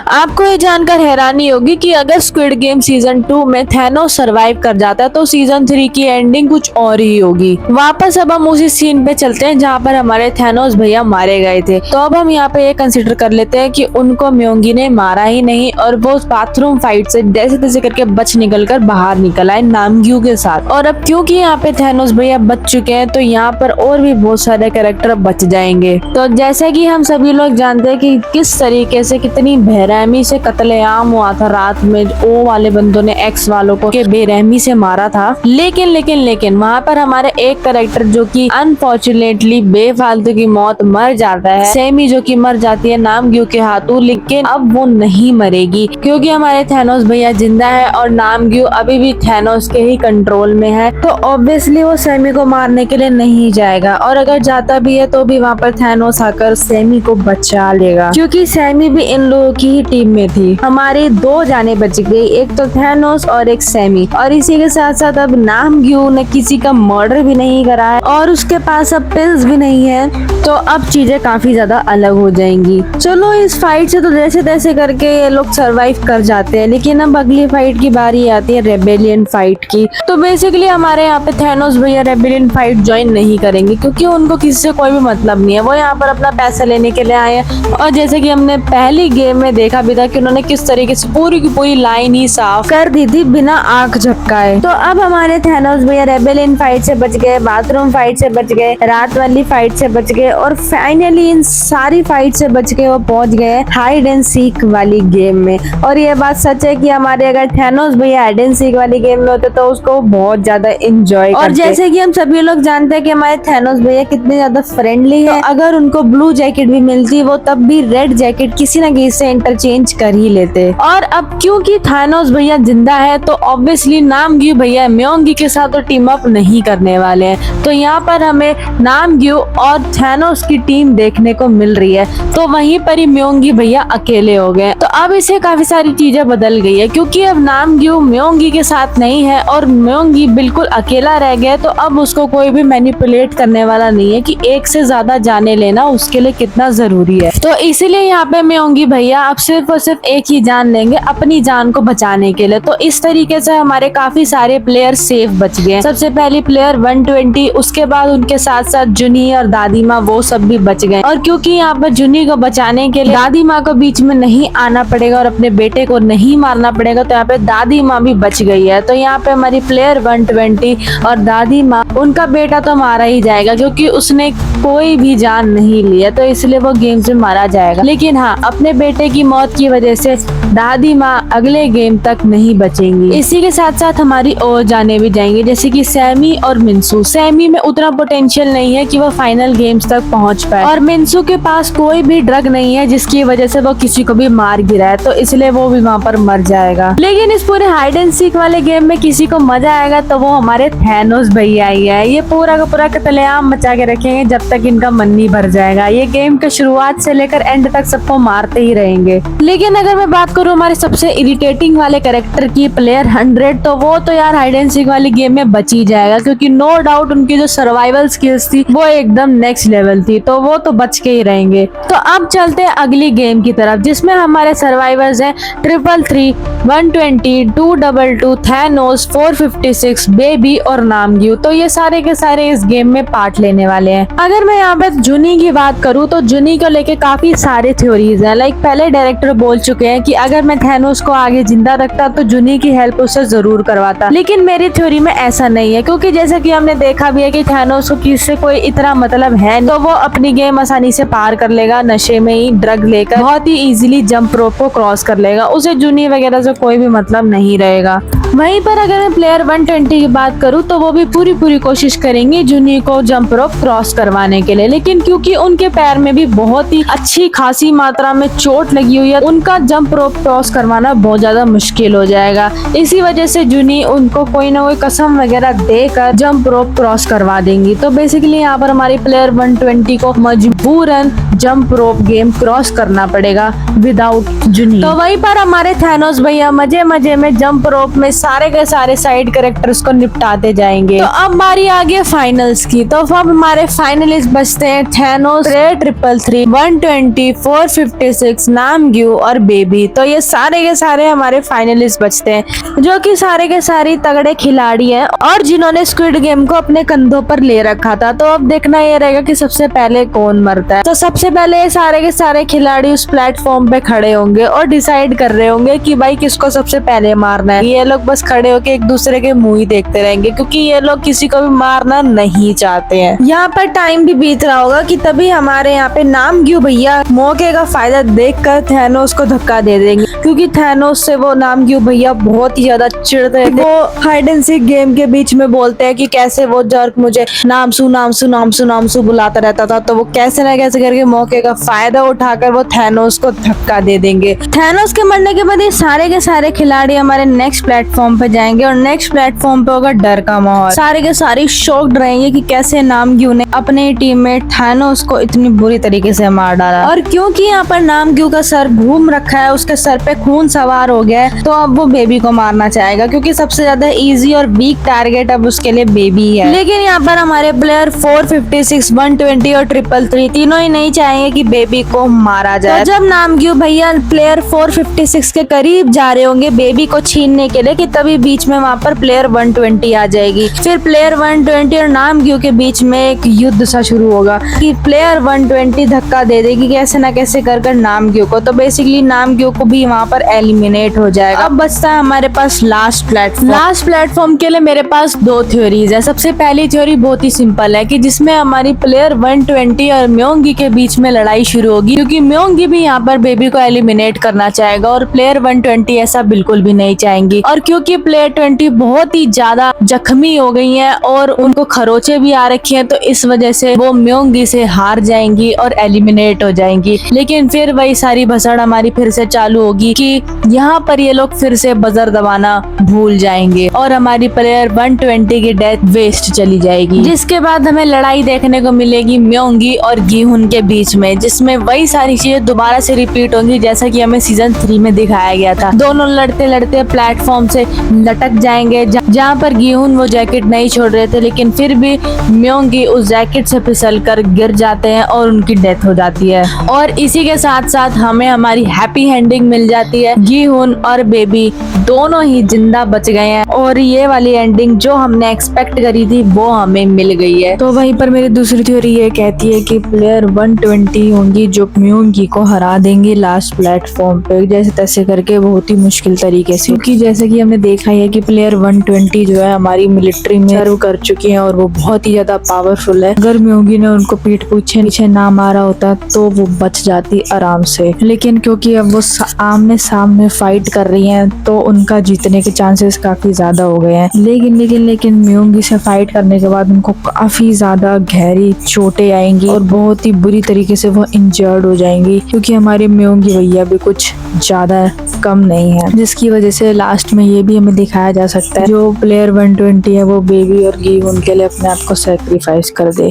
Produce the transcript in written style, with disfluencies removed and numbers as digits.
आपको ये जानकर हैरानी होगी कि अगर स्क्विड गेम सीजन 2 में थैनोस सरवाइव कर जाता है तो सीजन 3 की एंडिंग कुछ और ही होगी। वापस अब हम उसी सीन पे चलते हैं जहाँ पर हमारे थैनोस भैया मारे गए थे। तो अब हम यहाँ पे ये कंसिडर कर लेते हैं कि उनको म्योंगी ने मारा ही नहीं और वो उस बाथरूम फाइट से जैसे तैसे करके बच निकल कर बाहर निकल आए नामग्यू के साथ। और अब क्योंकि यहाँ पे थैनोस भैया बच चुके हैं तो यहाँ पर और भी बहुत सारे कैरेक्टर बच जाएंगे। तो जैसे कि हम सभी लोग जानते हैं कि किस तरीके से कितनी बेरहमी से कत्लेआम हुआ था रात में, ओ वाले बंदों ने एक्स वालों को के बेरहमी से मारा था। लेकिन वहाँ पर हमारे एक कैरेक्टर जो कि अनफॉर्चुनेटली बेफालतू की मौत मर जाता है, सेमी जो कि मर जाती है नामग्यू के हाथों। लेकिन अब वो नहीं मरेगी क्योंकि हमारे थैनोस भैया जिंदा है और नामग्यू अभी भी थैनोस के ही कंट्रोल में है। तो ऑब्वियसली वो सेमी को मारने के लिए नहीं जाएगा और अगर जाता भी है तो भी वहाँ पर थैनोस आकर सेमी को बचा लेगा क्योंकि सेमी भी इन लोगों की ही टीम में थी। हमारी दो जाने बच गई, एक तो थैनोस और एक सेमी। और इसी के साथ साथ अब नामग्यू ने किसी का मर्डर भी नहीं करा है और उसके पास अब पिल्स भी नहीं है। तो अब चीजें काफी ज्यादा अलग हो जाएंगी। चलो इस फाइट से तो जैसे तैसे करके ये लोग सरवाइव कर जाते हैं, लेकिन अब अगली फाइट की बारी आती है रेबेलियन फाइट की। तो बेसिकली हमारे यहाँ पे थैनोस भैया रेबेलियन फाइट ज्वाइन नहीं करेंगे क्योंकि उनको किसी से कोई भी मतलब नहीं है। वो यहाँ पर अपना पैसा लेने के लिए आए हैं और जैसे कि हमने पहली गेम में देखा भी था कि उन्होंने किस तरीके से पूरी की पूरी लाइन ही साफ कर दी थी बिना आंख झपकाए। तो अब हमारे थैनोस भैया रेबेलियन फाइट से बच गए, बाथरूम फाइट से बच गए, रात वाली फाइट से बच गए और फाइनली इन सारी फाइट से बच के वो पहुंच गए हाइड एंड सीक वाली गेम में। और ये बात सच है कि हमारे अगर थैनोस भैया हाइड एंड सीक वाली गेम में होते तो उसको बहुत ज्यादा एंजॉय करते। और जैसे कि हम सभी लोग जानते हैं कि हमारे थैनोस भैया कितने ज्यादा फ्रेंडली है, तो अगर उनको ब्लू जैकेट भी मिलती वो तब भी रेड जैकेट किसी न किसी से इंटरचेंज कर ही लेते। और अब क्योंकि थैनोस भैया जिंदा है तो ऑब्वियसली नामग्यू भैया म्योंगी के साथ तो टीम अप नहीं करने वाले हैं। तो यहाँ पर हमें नामग्यू और थैनोस की टीम देखने को मिल रही है। तो वहीं पर ही म्योंगी भैया अकेले हो गए। तो अब इसे काफी सारी चीजें बदल गई है क्योंकि अब नामग्यू म्योंगी के साथ नहीं है और म्योंगी बिल्कुल अकेला रह गया। तो अब उसको कोई भी मैनिपुलेट करने वाला नहीं है कि एक से ज्यादा जाने लेना उसके लिए कितना जरूरी है। तो इसीलिए यहाँ पे म्योंगी भैया अब सिर्फ और सिर्फ एक ही जान लेंगे अपनी जान को बचाने के लिए। तो इस तरीके से हमारे काफी सारे प्लेयर सेफ बच गए। सबसे पहली प्लेयर 120, उसके बाद उनके साथ साथ जुनी और दादी माँ वो सब भी बच गए। और क्योंकि यहाँ पर जुनी को बचाने के लिए दादी माँ को बीच में नहीं आना पड़ेगा और अपने बेटे को नहीं मारना पड़ेगा तो यहाँ पे दादी माँ भी बच गई है। तो यहाँ पे हमारी प्लेयर 120 और दादी माँ, उनका बेटा तो मारा ही जाएगा क्योंकि उसने कोई भी जान नहीं लिया तो इसलिए वो गेम से मारा जाएगा। लेकिन हाँ, अपने बेटे की मौत की वजह से दादी माँ अगले गेम तक नहीं बचेंगी। इसी के साथ साथ हमारी और जाने भी जाएंगी जैसे कि सैमी और मिन्सू। सैमी में उतना पोटेंशियल नहीं है कि वो फाइनल गेम्स तक पहुंच पाए और मिन्सू के पास कोई भी ड्रग नहीं है जिसकी वजह से वो किसी को भी मार गिरा है तो इसलिए वो भी वहाँ पर मर जाएगा। लेकिन इस पूरे हाइड एंड सीक वाले गेम में किसी को मजा आएगा तो वो हमारे थैनोस भैया ही है। ये पूरा का पूरा कत्लेआम मचा के रखेंगे जब तक इनका मन नहीं भर जाएगा। ये गेम के शुरुआत से लेकर एंड तक सबको मारते ही रहेंगे। लेकिन अगर मैं बात करूँ हमारे सबसे इरिटेटिंग वाले कैरेक्टर की, प्लेयर 100, तो वो तो यार हाइड एंड सीक वाली गेम में बच ही जाएगा क्योंकि नो डाउट उनकी जो सर्वाइवल स्किल्स थी वो एकदम नेक्स्ट लेवल थी तो वो तो बच के ही रहेंगे। तो अब चलते हैं अगली गेम की तरफ जिसमें हमारे सर्वाइवर्स हैं 333, 120, 222, थैनोस, 456, बेबी और नामग्यू। तो ये सारे के सारे इस गेम में पार्ट लेने वाले हैं। अगर मैं यहाँ पे जुनी की बात करूँ तो जुनी को लेके काफी सारे थ्योरीज हैं। लाइक पहले डायरेक्टर बोल चुके हैं कि अगर मैं थैनोस को आगे जिंदा रखता तो जुनी की हेल्प उससे जरूर करवाता। लेकिन मेरी थ्योरी में ऐसा नहीं है क्योंकि जैसा कि हमने देखा भी है कि थैनोस को किससे कोई इतना मतलब है तो वो अपनी गेम आसानी से पार कर लेगा, नशे में ही ड्रग लेकर बहुत ही इजीली जंप रोप को क्रॉस कर लेगा। उसे जुनी वगैरह से कोई भी मतलब नहीं रहेगा। वहीं पर अगर मैं प्लेयर 120 की बात करूं तो वो भी पूरी कोशिश करेंगे जुनी को जंप रोप क्रॉस करवाने के लिए। लेकिन क्योंकि उनके पैर में भी बहुत ही अच्छी खासी मात्रा में चोट लगी हुई है, उनका जंप रोप क्रॉस करवाना बहुत ज्यादा मुश्किल हो जाएगा। इसी वजह से जुनी उनको कोई ना कोई कसम वगैरह देकर जंप रोप क्रॉस करवा देंगी। तो बेसिकली यहाँ पर हमारी प्लेयर 120 को मजबूरन जंप रोप गेम क्रॉस करना पड़ेगा विदाउट जुनी। तो वहीं पर हमारे थैनोस भैया मजे मजे में जंप रोप में सारे के सारे साइड कैरेक्टर्स को निपटाते जाएंगे। तो अब बारी आ गई फाइनल्स की। तो अब हमारे फाइनलिस्ट बचते हैं थैनोस, 333, 120, 456, नामग्यू और बेबी। तो ये सारे के सारे हमारे फाइनलिस्ट बचते हैं, जो कि सारे के सारे तगड़े खिलाड़ी हैं और जिन्होंने स्क्विड गेम को अपने कंधों पर ले रखा था। तो अब देखना ये रहेगा कि सबसे पहले कौन मरता है। तो सबसे पहले ये सारे के सारे खिलाड़ी उस प्लेटफॉर्म पे खड़े होंगे और डिसाइड कर रहे होंगे कि भाई किसको सबसे पहले मारना है। ये लोग बस खड़े होके एक दूसरे के मुंह ही देखते रहेंगे, क्योंकि ये लोग किसी को भी मारना नहीं चाहते हैं। यहाँ पर टाइम भी बीत रहा होगा कि तभी हमारे यहाँ पे नामग्यू भैया मौके का फायदा देखकर थैनोस को धक्का दे देंगे, क्योंकि थैनोस से वो नामग्यू भैया बहुत ही ज्यादा चिढ़ते हैं। वो हाइड एंड सीक गेम के बीच में बोलते हैं कि कैसे वो जर्क मुझे नामसू नामसू नामसू नामसू बुलाता रहता था। तो वो कैसे ना कैसे करके मौके का फायदा उठाकर वो थैनोस को धक्का दे देंगे। थैनोस के मरने के बाद ये सारे के सारे खिलाड़ी हमारे नेक्स्ट प्लेटफॉर्म पे जाएंगे और नेक्स्ट प्लेटफॉर्म पे होगा डर का माहौल। सारे के सारे शॉक्ड रहेंगे कि कैसे नामग्यू ने अपने टीममेट थैनोस को इतनी बुरी तरीके से मार डाला। और क्योंकि यहाँ पर नामग्यू का सर घूम रखा है, उसके सर पे खून सवार हो गया है, तो अब वो बेबी को मारना चाहेगा, क्योंकि सबसे ज्यादा इजी और वीक टारगेट अब उसके लिए बेबी है। लेकिन यहाँ पर हमारे प्लेयर 456, 120 और 333 तीनों ही नहीं चाहेंगे कि बेबी को मारा जाए। तो जब नामग्यू भैया प्लेयर 456 के करीब जा रहे होंगे बेबी को छीनने के लिए, कि तभी बीच में वहाँ पर प्लेयर 120 आ जाएगी। फिर प्लेयर 120 और नामग्यू के बीच में एक युद्ध सा शुरू होगा कि प्लेयर 120 धक्का दे देगी कैसे ना कैसे कर नामग्यू को। तो बेसिकली नामग्यू को भी वहाँ पर एलिमिनेट हो जाएगा। अब बचता है हमारे पास लास्ट प्लेटफॉर्म के लिए मेरे पास दो थ्योरीज है। सबसे पहली थ्योरी बहुत ही सिंपल है कि जिसमें हमारी प्लेयर 120 और म्योंगी के बीच में लड़ाई शुरू होगी, क्योंकि म्योंगी भी यहाँ पर बेबी को एलिमिनेट करना चाहेगा और प्लेयर 120 ऐसा बिल्कुल भी नहीं चाहेंगी। और क्योंकि प्लेयर 20 बहुत ही ज्यादा जख्मी हो गई है और उनको खरोचे भी आ रखी हैं, तो इस वजह से वो म्योंगी से हार जाएंगी और एलिमिनेट हो जाएंगी। लेकिन फिर वही सारी भसड़ हमारी फिर से चालू होगी कि यहाँ पर ये लोग फिर से बजर दबाना भूल जाएंगे और हमारी प्लेयर 120 की डेथ वेस्ट चली जाएगी। जिसके बाद हमें लड़ाई देखने को मिलेगी म्योंगी और गीहुन के बीच में, जिसमें वही सारी चीजें दोबारा से रिपीट होंगी जैसा कि हमें सीजन 3 में दिखाया गया था। दोनों लड़ते लड़ते प्लेटफॉर्म से लटक जाएंगे, जहाँ पर गीहुन वो जैकेट नहीं छोड़ रहे थे, लेकिन फिर भी म्योंगी उस जैकेट से फिसल कर गिर जाते हैं और उनकी डेथ हो जाती है। और इसी के साथ साथ हमें हमारी हैप्पी एंडिंग मिल जाती है। गीहुन और बेबी दोनों ही जिंदा बच गए हैं और ये वाली एंडिंग जो हमने एक्सपेक्ट करी थी वो हमें मिल गई है। तो वहीं पर मेरी दूसरी थ्योरी ये कहती है कि प्लेयर 120 होंगी जो म्योंगी को हरा देंगे लास्ट प्लेटफॉर्म पे, जैसे तैसे करके बहुत ही मुश्किल तरीके से, क्योंकि जैसे कि हमने देखा है कि प्लेयर 120 जो है हमारी मिलिट्री में सर्व कर चुकी है और वो बहुत ही ज्यादा पावरफुल है। अगर म्योंगी ने उनको पीठ पीछे ना मारा होता तो वो बच जाती आराम से, लेकिन क्योंकि अब वो आमने सामने फाइट कर रही हैं तो उनका जीतने के चांसेस काफी ज्यादा हो गए हैं। लेकिन म्योंगी से फाइट करने के बाद उनको काफी ज्यादा गहरी चोटें आएंगी और बहुत ही बुरी तरीके से वो इंजर्ड हो जाएंगी, क्योंकि हमारे म्योंगी भैया भी कुछ ज्यादा कम नहीं है, जिसकी वजह से लास्ट में ये भी हमें दिखाया जा सकता है जो प्लेयर 120 है वो बेबी और गीहुन के लिए अपने आप को सेक्रीफाइस कर दे।